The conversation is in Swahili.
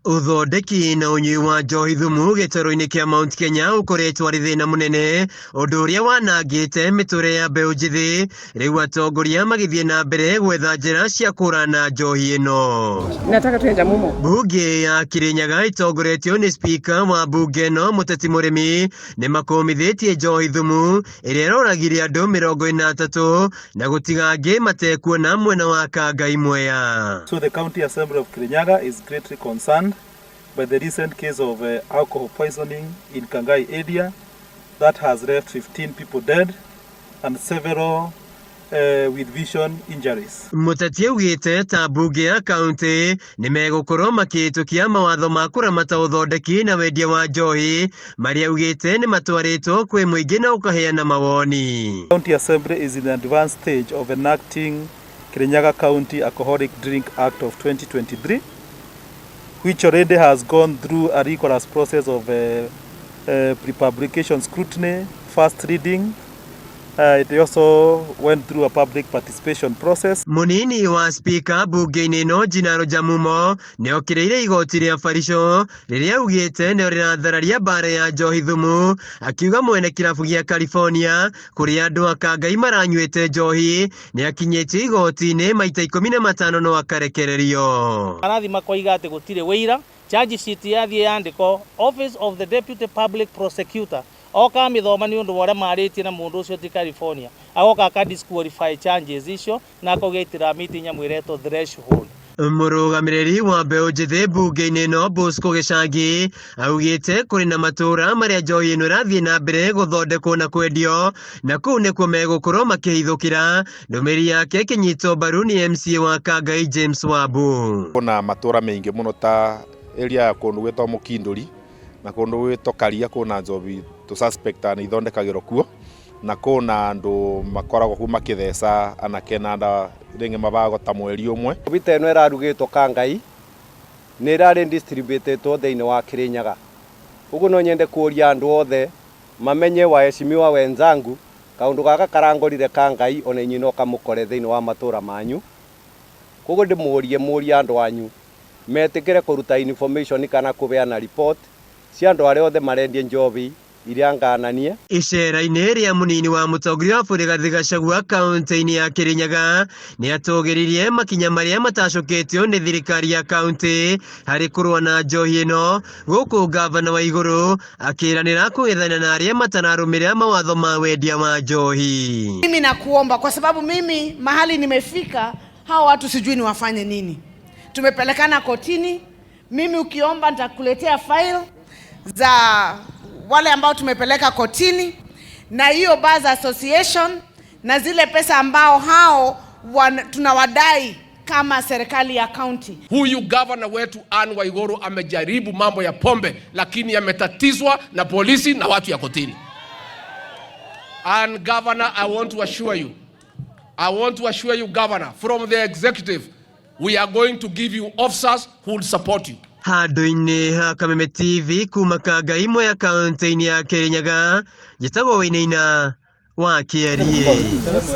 Uthondeki na unyui wa njohi thumu gitoro-ini kia Mount Kenya ukoretwo ari thina munene undu uria wanangite miture ya mbeu njithi riu atongoria magithie na mbere gwetha njira cia kurana njohi ino. Nataka tuende mumo. Bunge ya Kirinyaga itongoretio ni speaker wa bunge no Muteti Murimi ni makomithitie njohi thumu iria iroragire andu 33 na gutiga angi matekuona mwena wa Kangai Mwea. So the County Assembly of Kirinyaga is greatly concerned by the recent case of alcohol poisoning in Kangai area that has left 15 people dead and several with vision injuries. Muteti augite ta bunge ya kaunti ni megukorwo makitukia mawatho ma kuramata uthondeki na wendia wa njohi maria augite ni matwaritwo kwi muingi na ukaheana mawoni. County Assembly is in the advanced stage of enacting Kirinyaga County Alcoholic Drink Act of 2023, which already has gone through a rigorous process of pre-publication scrutiny, first reading. It also went through a public participation process. Munini wa speaker bunge-ini no Jinaro Jamumo ni okireire igoti ria Farisho riria ugite ni rirathararia bara ya njohi thumu akiuga mwene kirabu gia California kuria andu a Kangai maranyuite njohi ni akinyitie igoti-ini maita 15 no akarekererio. Arathima koiga ati gutire wira charge sheet yathie yandiko Office of the Deputy Public Prosecutor oka mithoma ni undu wore maritie na mundu ucio ti California agoka aka disqualify charges icio na akogitira miti nyamwireto threshold. Murugamiriri wa mbeu njithi bunge-ini no Bosco Gichangi augite kuri na matura maria njohi ino irathie na mbere guthondekwo na kwendio na kuu nikuo megukorwo makihithukira ndumiri yake kinyito mbaru ni MCA wa Kangai James Wabu. Kuna matura maingi muno ta area ya kundu gwitwo Mukinduri na kundu gwitwo Karia kuna njobi tu suspect ani ithondekagirwo kuo na kuna andu makoragwo ku makithesa anake na nda ringi mabagota mweri umwe. Bita ino irarugitwo Kangai ni irari distributed thiini wa Kirinyaga. Uguo no nyende kuria andu othe mamenye waheshimiwa wenzangu kaundu gaka karangorire Kangai ona inyi no kamukore thiini wa matura manyu. Kuguo ndimurie andu anyu metikire kuruta information kana kubeana report cia andu aria othe marendia njobi iria ngananie. Icera-ini ria munini wa mutongoria wa BURURI GACHAGUA kaunti-ini ya Kirinyaga ni atogeririe makinya maria matacukitio ni thirikari ya kaunti hari kurua na njohi ino guku gavana wa iguru akiranira kuithana na aria matararumira mawatho ma wendia wa njohi. Mimi nakuomba kwa sababu mimi mahali nimefika hao watu sijui ni wafanye nini. Tumepelekana kotini, mimi ukiomba nitakuletea file za wale ambao tumepeleka kotini na hiyo Bars Association na zile pesa ambao hao tunawadai kama serikali ya county. Huyu governor wetu Anne Waiguru amejaribu mambo ya pombe lakini yametatizwa na polisi na watu ya kotini. And governor, I want to assure you governor, from the executive we are going to give you officers who will support you. Handu-ini ha Kameme TV kuma Kangai Mwea kaunti-ini ya Kirinyaga, jitagwo Wainaina wa Kiarie.